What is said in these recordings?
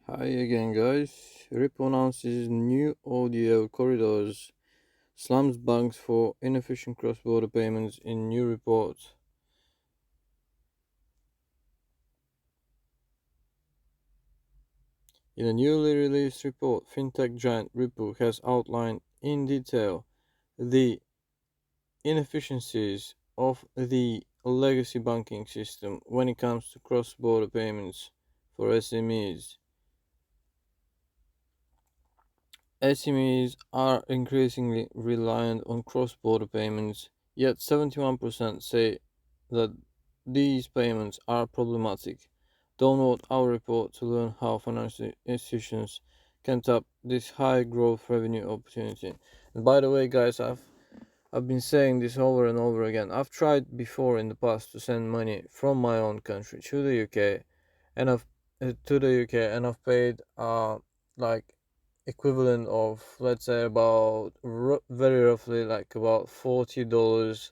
Hi again, guys. Ripple announces new ODL Corridors slams banks for inefficient cross-border payments in new report. In a newly released report, fintech giant Ripple has outlined in detail the inefficiencies of the legacy banking system when it comes to cross-border payments for SMEs. SMEs are increasingly reliant on cross-border payments, yet 71% say that these payments are problematic. Download our report to learn how financial institutions can tap this high growth revenue opportunity. And by the way, guys, I've been saying this over and over again. I've tried before in the past to send money from my own country to the UK, and I've paid like equivalent of, let's say, about very roughly like about $40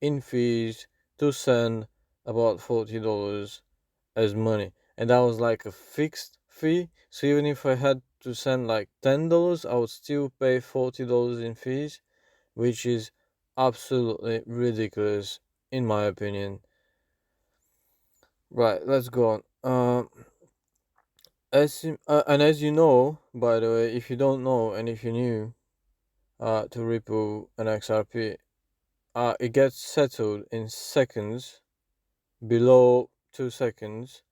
in fees to send about $40 as money, and that was like a fixed fee. So even if I had to send like $10, I would still pay $40 in fees, which is absolutely ridiculous in my opinion. Right, let's go on. As you know, by the way, if you don't know and if you're new to Ripple and XRP, it gets settled in seconds, below 2 seconds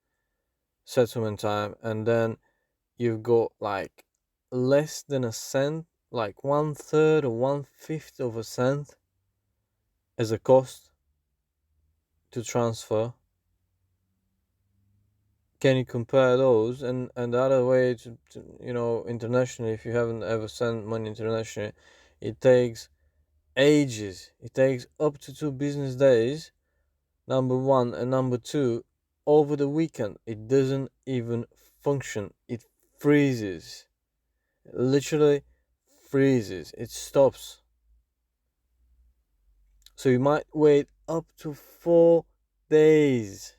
settlement time, and then you've got like less than a cent, like one third or one fifth of a cent as a cost to transfer. Can you compare those? And the other way to internationally, if you haven't ever sent money internationally, it takes ages. It takes up to 2 business days, number one, and number two, over the weekend it doesn't even function. It freezes. It literally freezes. It stops. So you might wait up to 4 days,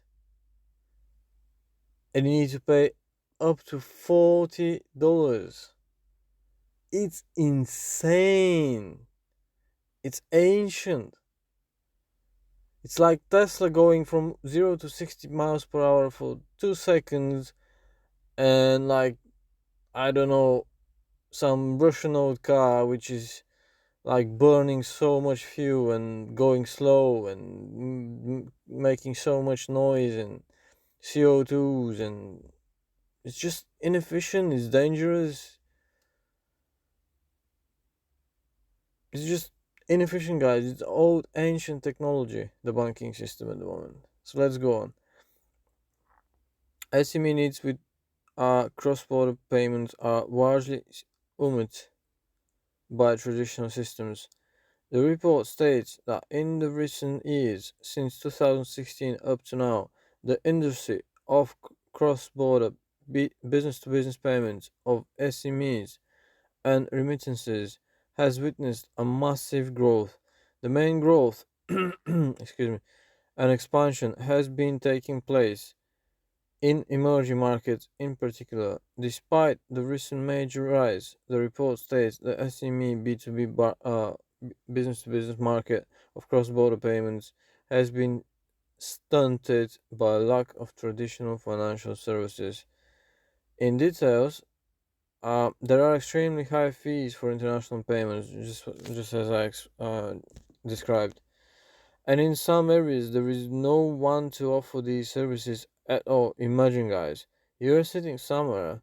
and you need to pay up to $40. It's insane. It's ancient. It's like Tesla going from 0 to 60 miles per hour for 2 seconds, and like, I don't know, some Russian old car which is like burning so much fuel and going slow and making so much noise and CO2s, and it's just inefficient, it's dangerous. It's just inefficient, guys. It's old, ancient technology, the banking system at the moment. So let's go on. SME needs with cross-border payments are largely omitted by traditional systems. The report states that in the recent years, since 2016 up to now, the industry of cross-border business-to-business payments of SMEs and remittances has witnessed a massive growth. The main growth, excuse me, and expansion has been taking place in emerging markets in particular. Despite the recent major rise, the report states the SME B2B business to business market of cross border payments has been stunted by lack of traditional financial services. In details, there are extremely high fees for international payments, just as I described. And in some areas, there is no one to offer these services at all. Imagine, guys, you're sitting somewhere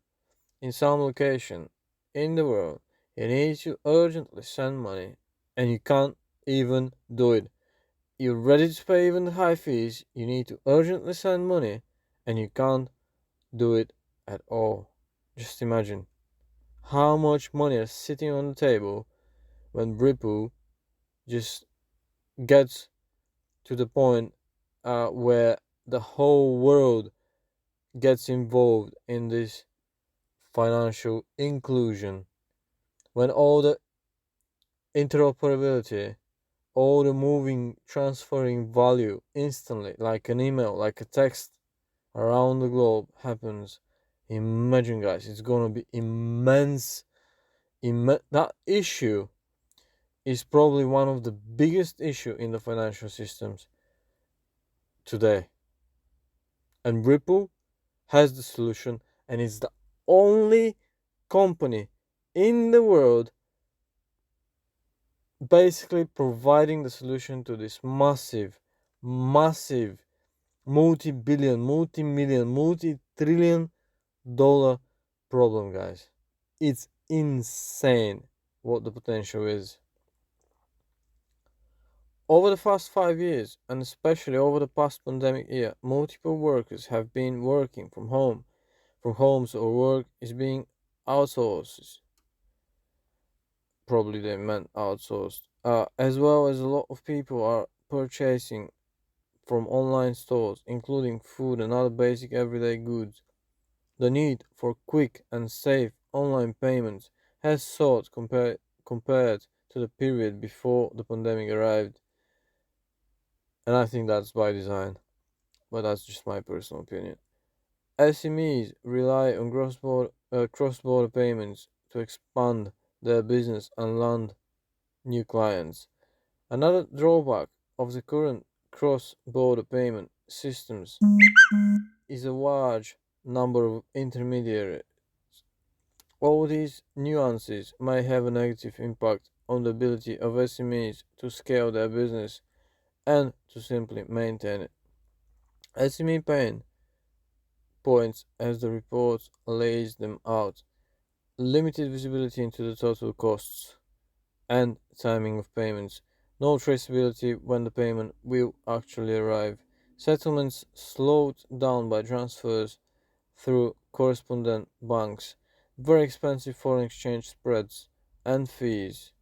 in some location in the world, you need to urgently send money, and you can't even do it. You're ready to pay even the high fees, you need to urgently send money, and you can't do it at all. Just imagine how much money is sitting on the table when Ripple just gets to the point where the whole world gets involved in this financial inclusion, when all the interoperability, all the moving, transferring value instantly, like an email, like a text around the globe happens Imagine, guys, it's gonna be immense. That issue is probably one of the biggest issue in the financial systems today. And Ripple has the solution and is the only company in the world basically providing the solution to this massive multi-billion, multi-million, multi-trillion dollar problem, guys. It's insane what the potential is. Over the past 5 years, and especially over the past pandemic year, multiple workers have been working from home, from homes, or work is being outsourced. Probably they meant outsourced. As well as a lot of people are purchasing from online stores, including food and other basic everyday goods. The need for quick and safe online payments has soared compared to the period before the pandemic arrived, and I think that's by design, but that's just my personal opinion. SMEs rely on cross-border payments to expand their business and land new clients. Another drawback of the current cross-border payment systems is a large number of intermediaries. All these nuances may have a negative impact on the ability of SMEs to scale their business and to simply maintain it. SME pain points, as the report lays them out, limited visibility into the total costs and timing of payments, no traceability when the payment will actually arrive, settlements slowed down by transfers through correspondent banks, very expensive foreign exchange spreads and fees,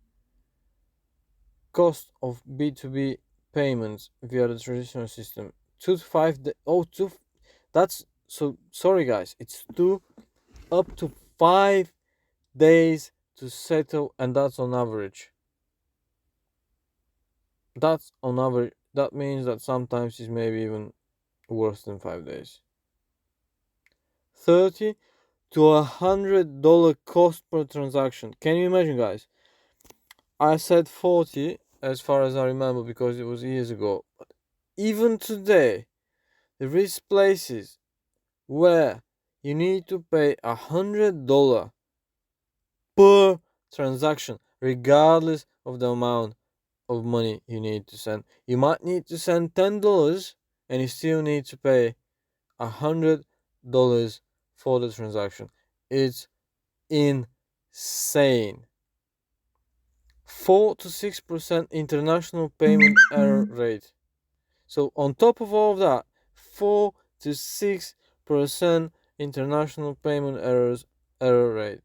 cost of B2B payments via the traditional system, 2 to 5 oh two, that's so sorry guys, it's 2 up to 5 days to settle, and that's on average. That's on average. That means that sometimes it's maybe even worse than 5 days. 30 to $100 cost per transaction. Can you imagine, guys? I said 40 as far as I remember because it was years ago. But even today, there is places where you need to pay $100 per transaction, regardless of the amount of money you need to send. You might need to send $10 and you still need to pay $100 for the transaction. It's insane. 4 to 6% international payment error rate. So on top of all of that, 4 to 6% international payment error rate.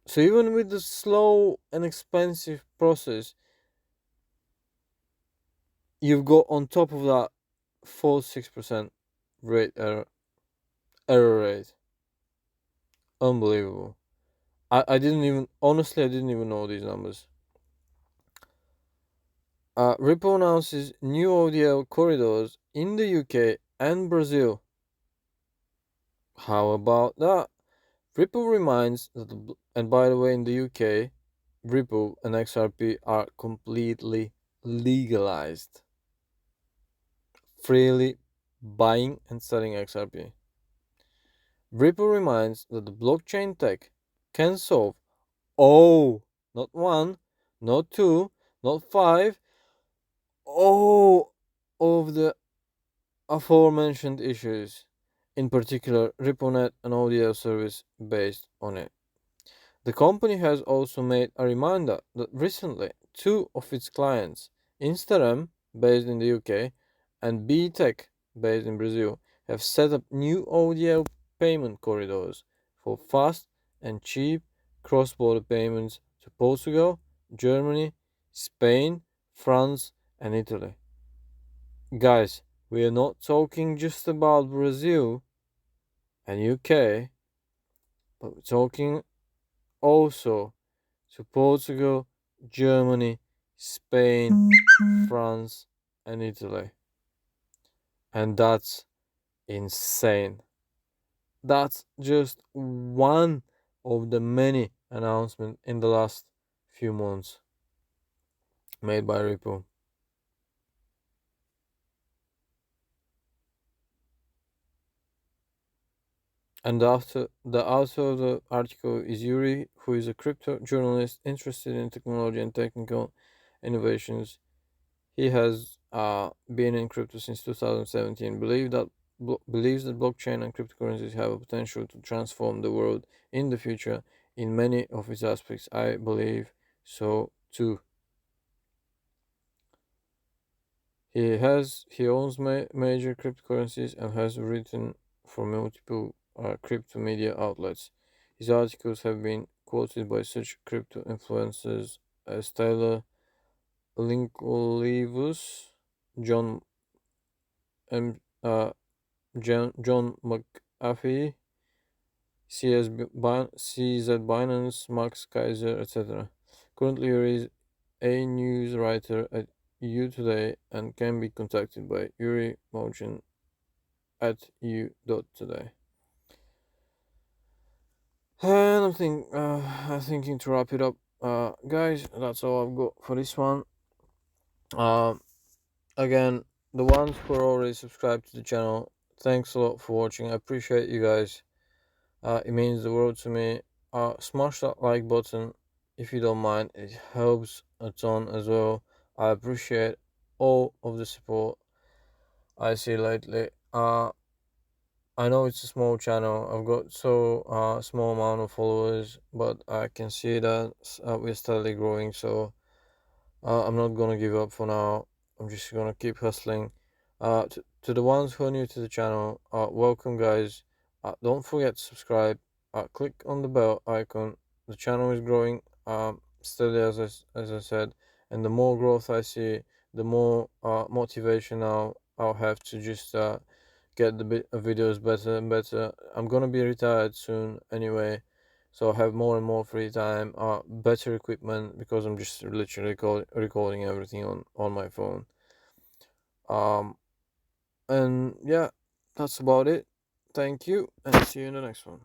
So even with the slow and expensive process, you've got on top of that 4 to 6% rate error rate. Unbelievable. I didn't even honestly I didn't even know these numbers. Ripple announces new ODL corridors in the UK and Brazil. How about that? Ripple reminds that and by the way, in the UK, Ripple and XRP are completely legalized. Freely buying and selling XRP. Ripple reminds that the blockchain tech can solve not one, not two, not five, all of the aforementioned issues, in particular RippleNet and ODL service based on it. The company has also made a reminder that recently two of its clients, Instarem, based in the UK, and BTech, based in Brazil, have set up new ODL payment corridors for fast and cheap cross-border payments to Portugal, Germany, Spain, France, and Italy. Guys, we are not talking just about Brazil and UK, but we're talking also to Portugal, Germany, Spain, France, and Italy. And that's insane. That's just one of the many announcements in the last few months made by Ripple. And the author of the article is Yuri, who is a crypto journalist interested in technology and technical innovations. He has been in crypto since 2017. Believes that blockchain and cryptocurrencies have a potential to transform the world in the future in many of its aspects. I believe so too. He owns major cryptocurrencies and has written for multiple crypto media outlets. His articles have been quoted by such crypto influencers as Tyler Linkolevus, John M. John McAfee, CZ Binance, Max Kaiser, etc. Currently, he is a news writer at U Today and can be contacted by Yuri Mogen at u.today. And I'm thinking to wrap it up. Guys, that's all I've got for this one. Um, Again, the ones who are already subscribed to the channel, thanks a lot for watching. I appreciate you guys. It means the world to me. Smash that like button if you don't mind. It helps a ton as well. I appreciate all of the support I see lately. I know it's a small channel. I've got so small amount of followers, but I can see that we're steadily growing. So I'm not gonna give up for now. I'm just gonna keep hustling. To the ones who are new to the channel, welcome guys. Don't forget to subscribe. Click on the bell icon. The channel is growing steadily as I said, and the more growth I see, the more motivation I'll have to just get the videos better and better. I'm gonna be retired soon anyway, so I have more and more free time, better equipment because I'm just literally recording everything on my phone. Um, and yeah, that's about it. Thank you, and see you in the next one.